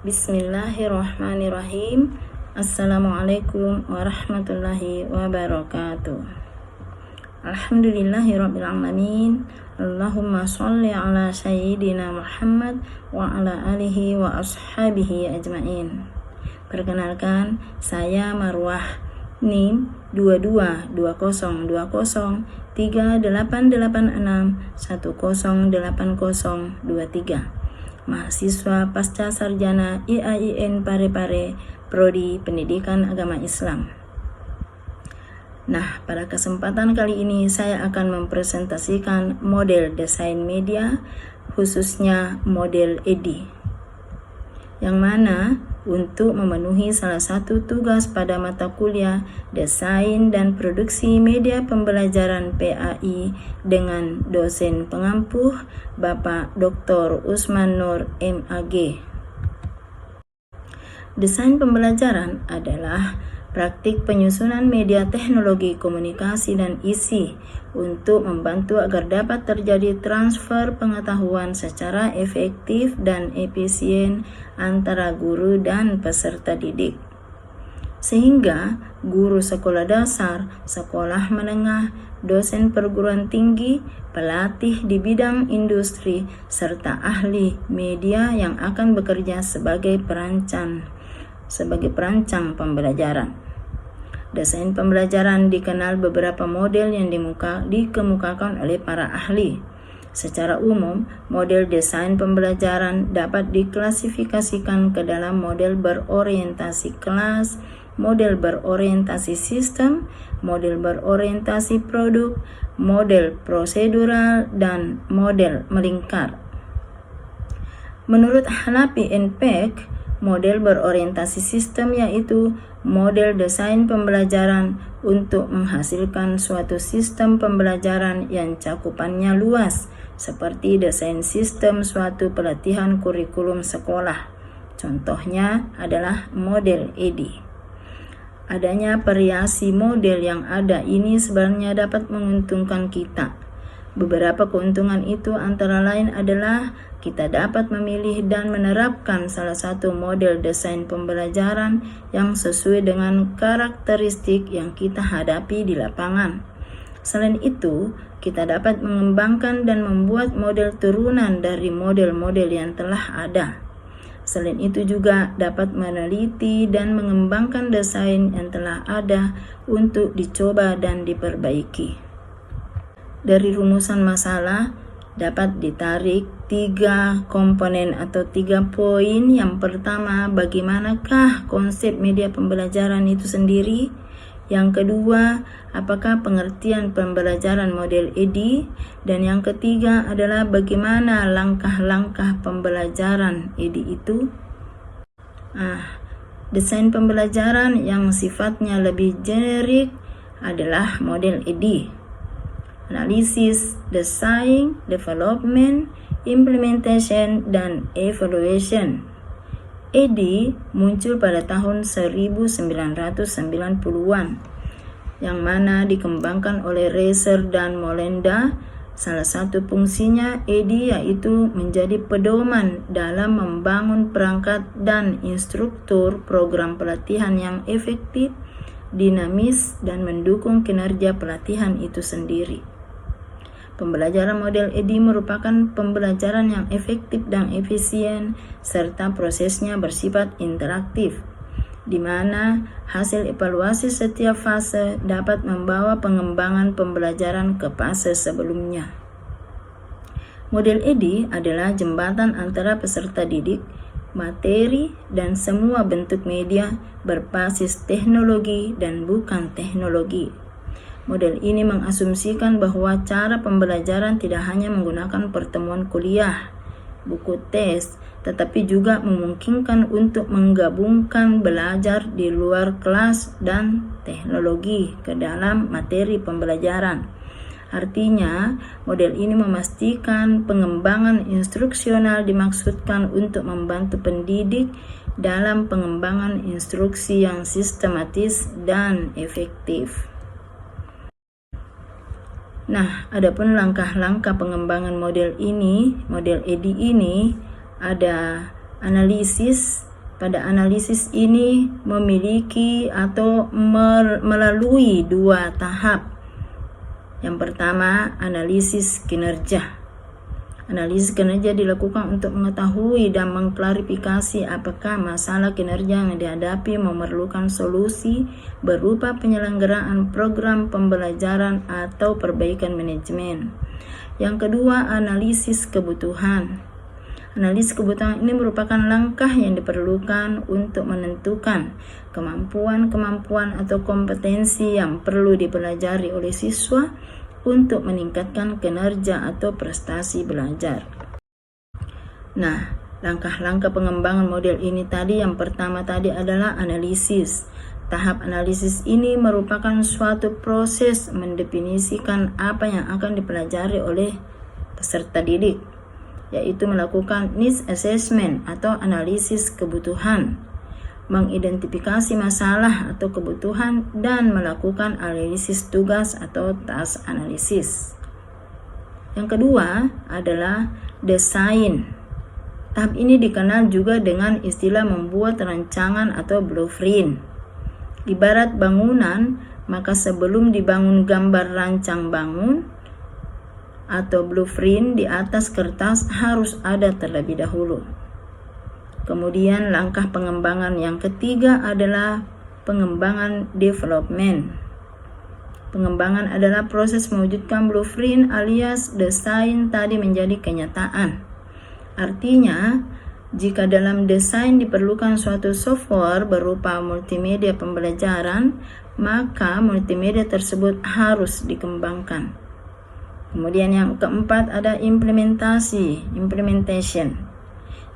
Bismillahirrahmanirrahim. Assalamualaikum warahmatullahi wabarakatuh. Alhamdulillahirrabbilalamin. Allahumma sholli ala sayyidina Muhammad wa ala alihi wa ashabihi ajmain. Perkenalkan, saya Marwah, NIM 2220203886108023, mahasiswa pasca sarjana IAIN Parepare, Prodi Pendidikan Agama Islam. Nah, pada kesempatan kali ini saya akan mempresentasikan model desain media, khususnya model EDI, yang mana untuk memenuhi salah satu tugas pada mata kuliah Desain dan Produksi Media Pembelajaran PAI dengan dosen pengampuh Bapak Dr. Usman Nur MAG. Desain pembelajaran adalah praktik penyusunan media teknologi komunikasi dan isi untuk membantu agar dapat terjadi transfer pengetahuan secara efektif dan efisien antara guru dan peserta didik. Sehingga guru sekolah dasar, sekolah menengah, dosen perguruan tinggi, pelatih di bidang industri, serta ahli media yang akan bekerja sebagai perancang pembelajaran. Desain pembelajaran dikenal beberapa model yang dikemukakan oleh para ahli. Secara umum, model desain pembelajaran dapat diklasifikasikan ke dalam model berorientasi kelas, model berorientasi sistem, model berorientasi produk, model prosedural, dan model melingkar. Menurut Hanapi and Peck, model berorientasi sistem yaitu model desain pembelajaran untuk menghasilkan suatu sistem pembelajaran yang cakupannya luas, seperti desain sistem suatu pelatihan kurikulum sekolah. Contohnya adalah model EDI. Adanya variasi model yang ada ini sebenarnya dapat menguntungkan kita. Beberapa keuntungan itu antara lain adalah kita dapat memilih dan menerapkan salah satu model desain pembelajaran yang sesuai dengan karakteristik yang kita hadapi di lapangan. Selain itu, kita dapat mengembangkan dan membuat model turunan dari model-model yang telah ada. Selain itu juga dapat meneliti dan mengembangkan desain yang telah ada untuk dicoba dan diperbaiki. Dari rumusan masalah dapat ditarik 3 komponen atau 3 poin. Yang pertama, bagaimanakah konsep media pembelajaran itu sendiri? Yang kedua, apakah pengertian pembelajaran model EDI? Dan yang ketiga adalah bagaimana langkah-langkah pembelajaran EDI itu? Desain pembelajaran yang sifatnya lebih generik adalah model EDI. Analisis, design, development, implementation, dan evaluation. EDI muncul pada tahun 1990-an, yang mana dikembangkan oleh Reiser dan Molenda. Salah satu fungsinya EDI yaitu menjadi pedoman dalam membangun perangkat dan instruktur program pelatihan yang efektif, dinamis, dan mendukung kinerja pelatihan itu sendiri. Pembelajaran model EDI merupakan pembelajaran yang efektif dan efisien, serta prosesnya bersifat interaktif, di mana hasil evaluasi setiap fase dapat membawa pengembangan pembelajaran ke fase sebelumnya. Model EDI adalah jembatan antara peserta didik, materi, dan semua bentuk media berbasis teknologi dan bukan teknologi. Model ini mengasumsikan bahwa cara pembelajaran tidak hanya menggunakan pertemuan kuliah, buku tes, tetapi juga memungkinkan untuk menggabungkan belajar di luar kelas dan teknologi ke dalam materi pembelajaran. Artinya, model ini memastikan pengembangan instruksional dimaksudkan untuk membantu pendidik dalam pengembangan instruksi yang sistematis dan efektif. Nah, adapun langkah-langkah pengembangan model EDI ini ada analisis, pada analisis ini memiliki atau melalui dua tahap. Yang pertama, analisis kinerja. Analisis kinerja dilakukan untuk mengetahui dan mengklarifikasi apakah masalah kinerja yang dihadapi memerlukan solusi berupa penyelenggaraan program pembelajaran atau perbaikan manajemen. Yang kedua, analisis kebutuhan. Analisis kebutuhan ini merupakan langkah yang diperlukan untuk menentukan kemampuan-kemampuan atau kompetensi yang perlu dipelajari oleh siswa untuk meningkatkan kinerja atau prestasi belajar. Nah, langkah-langkah pengembangan model ini tadi, yang pertama tadi adalah analisis. Tahap analisis ini merupakan suatu proses mendefinisikan apa yang akan dipelajari oleh peserta didik, yaitu melakukan needs assessment atau analisis kebutuhan, mengidentifikasi masalah atau kebutuhan, dan melakukan analisis tugas atau task analisis. Yang kedua adalah desain. Tahap ini dikenal juga dengan istilah membuat rancangan atau blueprint. Ibarat bangunan, maka sebelum dibangun gambar rancang bangun atau blueprint di atas kertas harus ada terlebih dahulu. Kemudian langkah pengembangan yang ketiga adalah pengembangan development. Pengembangan adalah proses mewujudkan blueprint alias desain tadi menjadi kenyataan. Artinya, jika dalam desain diperlukan suatu software berupa multimedia pembelajaran, maka multimedia tersebut harus dikembangkan. Kemudian yang keempat ada implementation.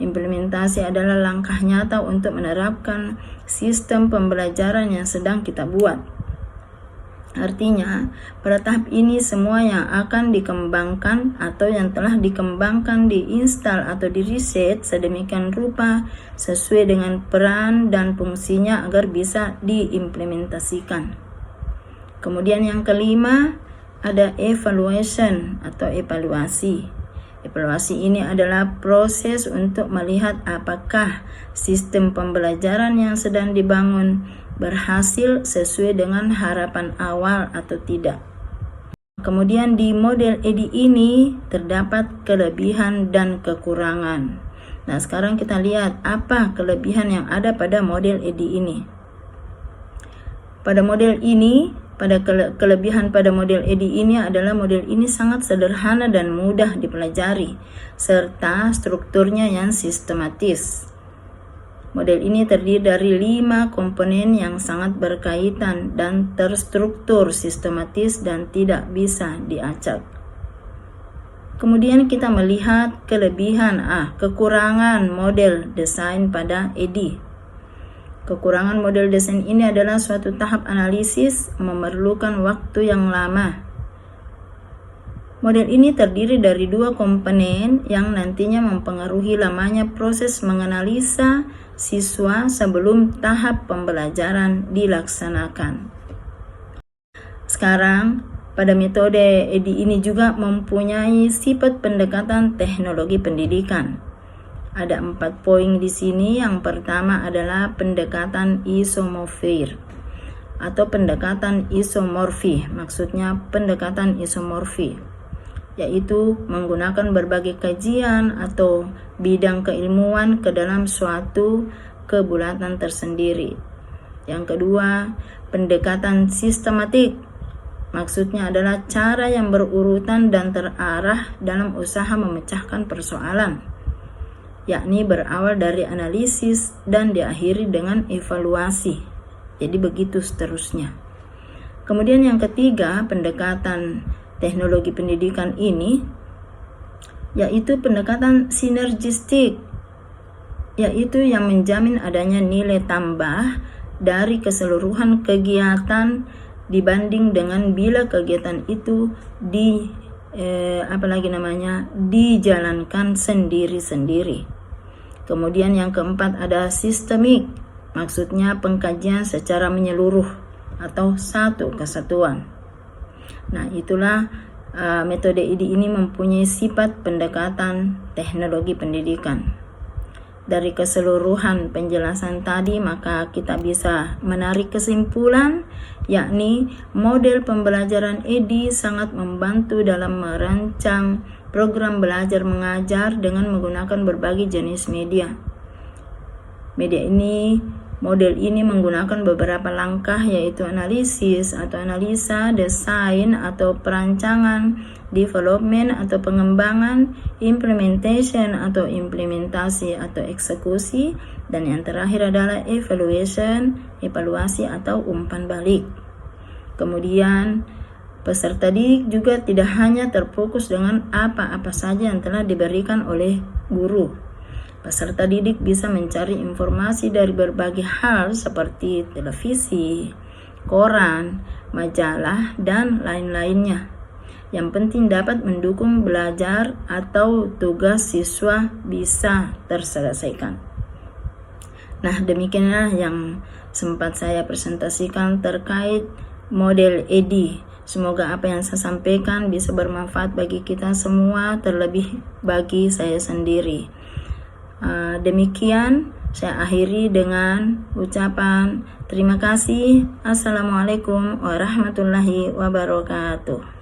Implementasi adalah langkah nyata untuk menerapkan sistem pembelajaran yang sedang kita buat. Artinya, pada tahap ini semua yang akan dikembangkan atau yang telah dikembangkan diinstal atau diriset sedemikian rupa sesuai dengan peran dan fungsinya agar bisa diimplementasikan. Kemudian yang kelima ada evaluation atau evaluasi. Evaluasi ini adalah proses untuk melihat apakah sistem pembelajaran yang sedang dibangun berhasil sesuai dengan harapan awal atau tidak. Kemudian di model EDI ini terdapat kelebihan dan kekurangan. Nah, sekarang kita lihat apa kelebihan yang ada pada model EDI ini. Kelebihan pada model EDI ini adalah model ini sangat sederhana dan mudah dipelajari, serta strukturnya yang sistematis. Model ini terdiri dari 5 komponen yang sangat berkaitan dan terstruktur sistematis dan tidak bisa diacak. Kemudian kita melihat kekurangan model desain pada EDI. Kekurangan model desain ini adalah suatu tahap analisis memerlukan waktu yang lama. Model ini terdiri dari 2 komponen yang nantinya mempengaruhi lamanya proses menganalisa siswa sebelum tahap pembelajaran dilaksanakan. Sekarang, pada metode EDI ini juga mempunyai sifat pendekatan teknologi pendidikan. Ada 4 poin di sini. Yang pertama adalah pendekatan isomorfi atau pendekatan isomorfi. Maksudnya pendekatan isomorfi, yaitu menggunakan berbagai kajian atau bidang keilmuan ke dalam suatu kebulatan tersendiri. Yang kedua, pendekatan sistematik. Maksudnya adalah cara yang berurutan dan terarah dalam usaha memecahkan persoalan, yakni berawal dari analisis dan diakhiri dengan evaluasi. Jadi begitu seterusnya. Kemudian yang ketiga, pendekatan teknologi pendidikan ini yaitu pendekatan sinergistik, yaitu yang menjamin adanya nilai tambah dari keseluruhan kegiatan dibanding dengan bila kegiatan itu dijalankan sendiri-sendiri. Kemudian yang keempat ada sistemik, maksudnya pengkajian secara menyeluruh atau satu kesatuan. Nah, itulah metode EDI ini mempunyai sifat pendekatan teknologi pendidikan. Dari keseluruhan penjelasan tadi, maka kita bisa menarik kesimpulan, yakni model pembelajaran EDI sangat membantu dalam merancang program belajar mengajar dengan menggunakan berbagai jenis media. Model ini menggunakan beberapa langkah, yaitu analisis atau analisa, desain atau perancangan, development atau pengembangan, implementation atau implementasi atau eksekusi, dan yang terakhir adalah evaluasi atau umpan balik. Kemudian peserta didik juga tidak hanya terfokus dengan apa-apa saja yang telah diberikan oleh guru. Peserta didik bisa mencari informasi dari berbagai hal seperti televisi, koran, majalah, dan lain-lainnya. Yang penting dapat mendukung belajar atau tugas siswa bisa terselesaikan. Nah, demikianlah yang sempat saya presentasikan terkait model EDI. Semoga apa yang saya sampaikan bisa bermanfaat bagi kita semua, terlebih bagi saya sendiri. Demikian saya akhiri dengan ucapan terima kasih. Assalamualaikum warahmatullahi wabarakatuh.